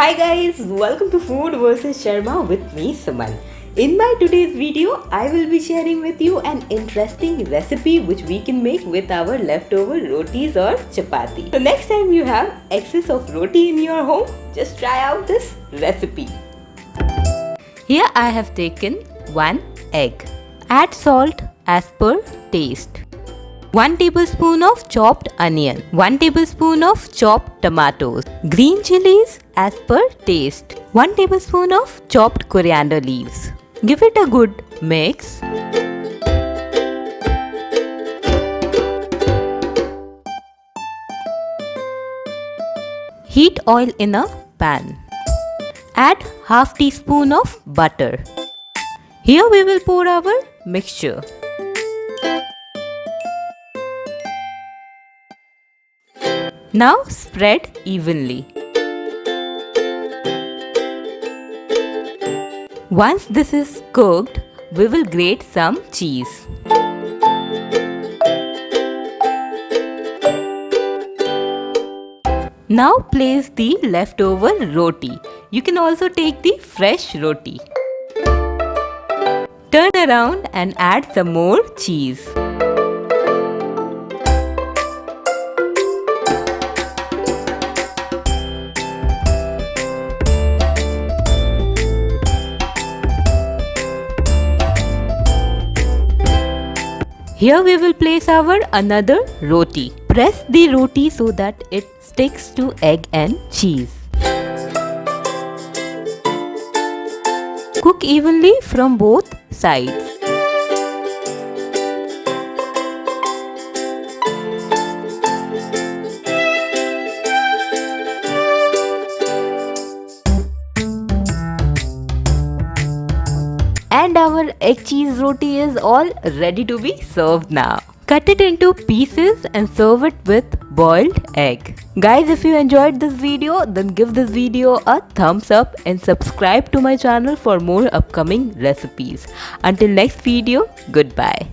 Hi guys, welcome to Food vs Sharma with me Suman. In my today's video, I will be sharing with you an interesting recipe which we can make with our leftover rotis or chapati. So next time you have excess of roti in your home, just try out this recipe. Here I have taken 1 egg. Add salt as per taste. 1 tablespoon of chopped onion, 1 tablespoon of chopped tomatoes, green chilies as per taste, 1 tablespoon of chopped coriander leaves. Give it a good mix. Heat oil in a pan. Add half teaspoon of butter. Here we will pour our mixture. Now spread evenly. Once this is cooked, we will grate some cheese. Now place the leftover roti. You can also take the fresh roti. Turn around and add some more cheese. Here we will place our another roti. Press the roti so that it sticks to egg and cheese. Cook evenly from both sides. And our egg cheese roti is all ready to be served now. Cut it into pieces and serve it with boiled egg. Guys, if you enjoyed this video, then give this video a thumbs up and subscribe to my channel for more upcoming recipes. Until next video, goodbye.